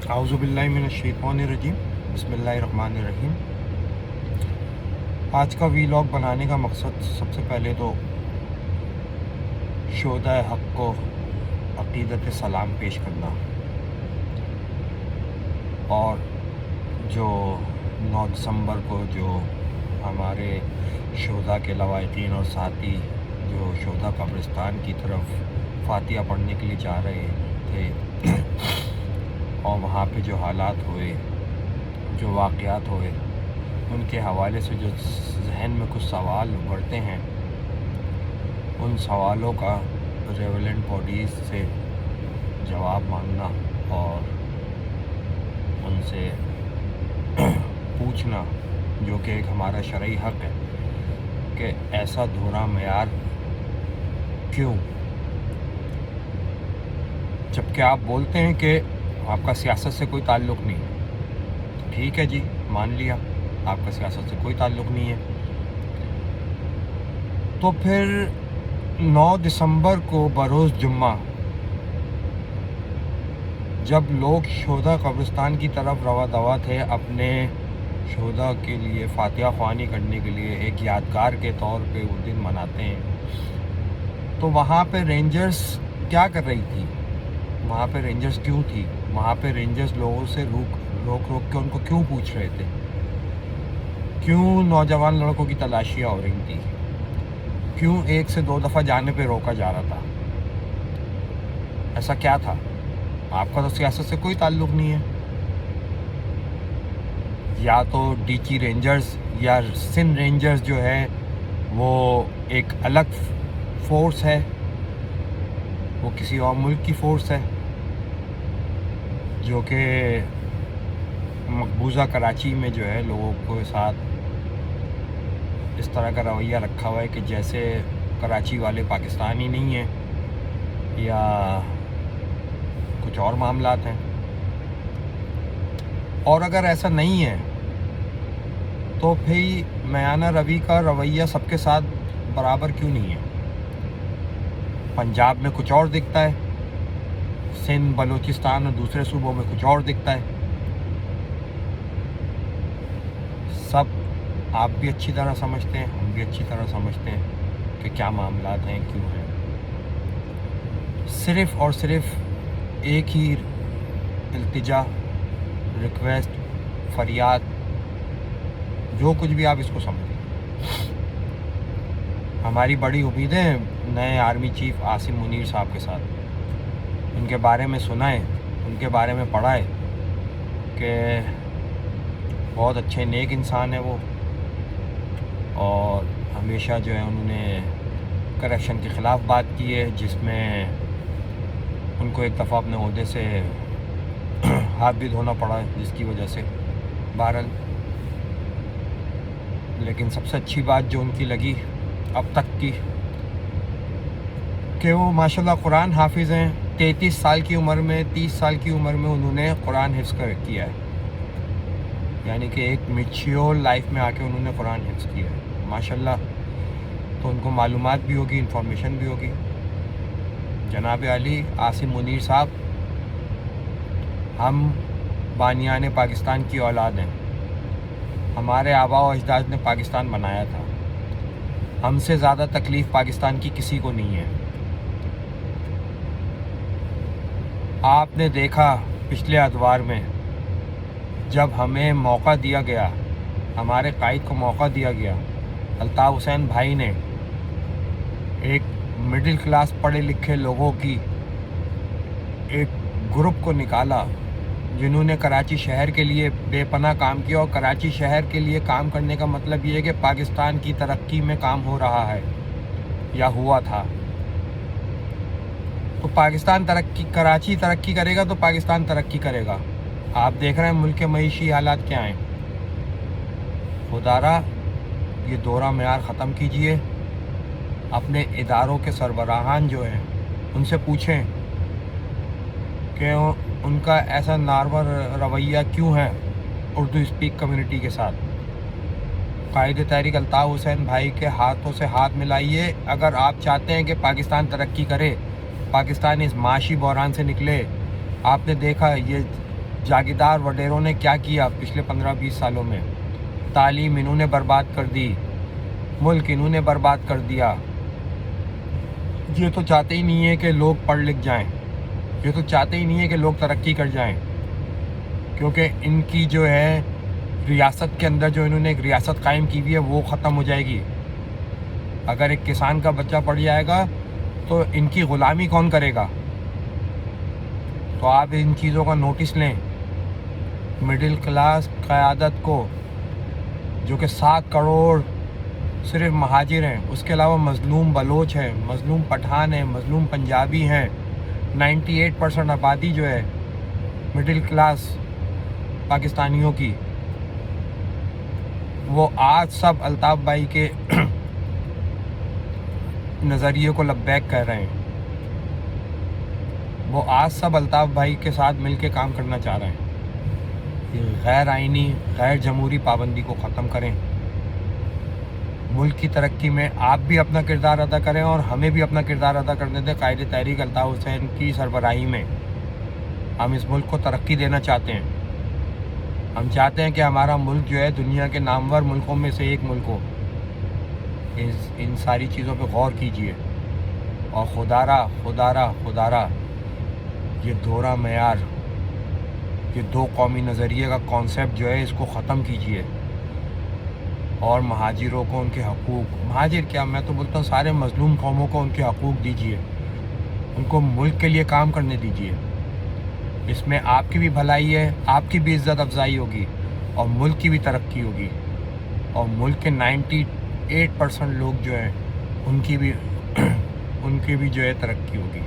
अऊज़ु बिल्लाहि मिनश्शैतानिर्रजीम बिस्मिल्लाहिर्रहमानिर्रहीम। आज का वीलॉग बनाने का मकसद सबसे पहले तो शोहदाए हक़ को अक़ीदत सलाम पेश करना और जो 9 दिसंबर को जो हमारे शोहदा के लवाहिकीन और साथी जो शोहदा कब्रिस्तान की तरफ फातिहा पढ़ने के लिए जा रहे थे और वहाँ पे जो हालात हुए, जो वाक़यात हुए, उनके हवाले से जो जहन में कुछ सवाल उभरते हैं, उन सवालों का रेलेवेंट बॉडीज़ से जवाब मांगना और उनसे पूछना, जो कि एक हमारा शरई हक़ है कि ऐसा दोहरा मेयार क्यों, जबकि आप बोलते हैं कि आपका सियासत से कोई ताल्लुक़ नहीं। तो ठीक है जी, मान लिया आपका सियासत से कोई ताल्लुक़ नहीं है, तो फिर 9 दिसंबर को बरोज़ जुम्मा जब लोग शोहदा कब्रिस्तान की तरफ रवा दवा थे अपने शोहदा के लिए फातिहा ख़्वानी करने के लिए, एक यादगार के तौर पे वो दिन मनाते हैं, तो वहाँ पे रेंजर्स क्या कर रही थी? वहाँ पे रेंजर्स क्यों थी? वहाँ पे रेंजर्स लोगों से रोक के उनको क्यों पूछ रहे थे? क्यों नौजवान लड़कों की तलाशियाँ हो रही थी? क्यों 1 से 2 दफ़ा जाने पे रोका जा रहा था? ऐसा क्या था? आपका तो सियासत से कोई ताल्लुक़ नहीं है। या तो डीची रेंजर्स या सिंध रेंजर्स जो है वो एक अलग फ़ोर्स है, वो किसी और मुल्क की फ़ोर्स है जो कि मकबूजा कराची में जो है लोगों के साथ इस तरह का रवैया रखा हुआ है कि जैसे कराची वाले पाकिस्तानी नहीं हैं या कुछ और मामलात हैं। और अगर ऐसा नहीं है तो फिर मियाना रवि का रवैया सबके साथ बराबर क्यों नहीं है? पंजाब में कुछ और दिखता है, सिंध, बलूचिस्तान और दूसरे सूबों में कुछ और दिखता है। सब आप भी अच्छी तरह समझते हैं, हम भी अच्छी तरह समझते हैं कि क्या मामलात हैं, क्यों हैं। सिर्फ़ और सिर्फ़ एक ही इल्तिजा, रिक्वेस्ट, फरियाद, जो कुछ भी आप इसको समझें। हमारी बड़ी उम्मीदें नए आर्मी चीफ़ आसिम मुनीर साहब के साथ, उनके बारे में सुना है, उनके बारे में पढ़ा है कि बहुत अच्छे नेक इंसान है वो, और हमेशा जो है उन्होंने करप्शन के ख़िलाफ़ बात की है, जिसमें उनको एक दफ़ा अपने ओहदे से हाथ भी धोना पड़ा है, जिसकी वजह से बहरहाल। लेकिन सबसे अच्छी बात जो उनकी लगी अब तक की कि वो माशाल्लाह कुरान हाफिज़ हैं। 33 साल की उम्र में, 30 साल की उम्र में उन्होंने कुरान हिफ्ज़ किया है, यानी कि एक मैच्योर लाइफ में आके उन्होंने कुरान हिफ्ज़ किया है माशाल्लाह। तो उनको मालूमात भी होगी, इंफॉर्मेशन भी होगी। जनाब अली आसिम मुनीर साहब, हम बानियान पाकिस्तान की औलाद हैं। हमारे आबा व अजदाद ने पाकिस्तान बनाया था। हमसे ज़्यादा तकलीफ़ पाकिस्तान की किसी को नहीं है। आपने देखा पिछले अदवार में जब हमें मौका दिया गया, हमारे कायद को मौका दिया गया, अल्ताफ़ हुसैन भाई ने एक मिडिल क्लास पढ़े लिखे लोगों की एक ग्रुप को निकाला जिन्होंने कराची शहर के लिए बेपनाह काम किया। और कराची शहर के लिए काम करने का मतलब ये है कि पाकिस्तान की तरक्की में काम हो रहा है या हुआ था। तो पाकिस्तान कराची तरक्की करेगा तो पाकिस्तान तरक्की करेगा। आप देख रहे हैं मुल्क के मईशी हालात क्या हैं। खुदारा ये दोहरा मेयार ख़त्म कीजिए। अपने इदारों के सरबराहान जो हैं उनसे पूछें कि उनका ऐसा नारवा रवैया क्यों है उर्दू स्पीक कम्युनिटी के साथ। कायद तहरीक अल्ताफ़ हुसैन भाई के हाथों से हाथ मिलाइए अगर आप चाहते हैं कि पाकिस्तान तरक्की करे, पाकिस्तान इस माशी बहरान से निकले। आपने देखा ये جاگیردار وڈیروں نے کیا کیا پچھلے 15-20 سالوں میں؟ تعلیم انہوں نے برباد کر دی، ملک انہوں نے برباد کر دیا۔ یہ تو چاہتے ہی نہیں ہے کہ لوگ پڑھ لکھ جائیں، یہ تو چاہتے ہی نہیں ہے کہ لوگ ترقی کر جائیں، کیونکہ ان کی جو ہے ریاست کے اندر جو انہوں نے ایک ریاست قائم کی ہوئی ہے وہ ختم ہو جائے گی۔ اگر ایک کسان کا بچہ پڑھ جائے گا تو ان کی غلامی کون کرے گا؟ تو آپ ان چیزوں کا نوٹس لیں۔ مڈل کلاس قیادت کو، جو کہ 7 کروڑ صرف مہاجر ہیں، اس کے علاوہ مظلوم بلوچ ہیں، مظلوم پٹھان ہیں، مظلوم پنجابی ہیں، 98% آبادی جو ہے مڈل کلاس پاکستانیوں کی، وہ آج سب الطاف بھائی کے نظریے کو لبیک کہہ رہے ہیں۔ وہ آج سب الطاف بھائی کے ساتھ مل کے کام کرنا چاہ رہے ہیں۔ یہ غیر آئینی، غیر جمہوری پابندی کو ختم کریں۔ ملک کی ترقی میں آپ بھی اپنا کردار ادا کریں اور ہمیں بھی اپنا کردار ادا کرنے دیں۔ قائد تحریک الطاف حسین کی سربراہی میں ہم اس ملک کو ترقی دینا چاہتے ہیں۔ ہم چاہتے ہیں کہ ہمارا ملک جو ہے دنیا کے نامور ملکوں میں سے ایک ملک ہو۔ ان ساری چیزوں پہ غور کیجیے، اور خدارا یہ دوہرا معیار، یہ 2 قومی نظریے کا کانسیپٹ جو ہے اس کو ختم کیجیے، اور مہاجروں کو ان کے حقوق، مہاجر کیا، میں تو بولتا ہوں سارے مظلوم قوموں کو ان کے حقوق دیجیے، ان کو ملک کے لیے کام کرنے دیجیے۔ اس میں آپ کی بھی بھلائی ہے، آپ کی بھی عزت افزائی ہوگی، اور ملک کی بھی ترقی ہوگی، اور ملک کے 98% لوگ جو ہیں ان کی بھی جو ہے ترقی ہوگی۔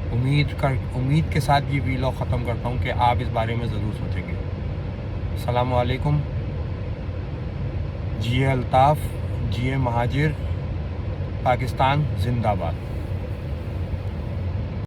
امید کے ساتھ یہ ویلاگ ختم کرتا ہوں کہ آپ اس بارے میں ضرور سوچیں گے۔ السلام علیکم۔ جیے الطاف، جیے مہاجر، پاکستان زندہ باد۔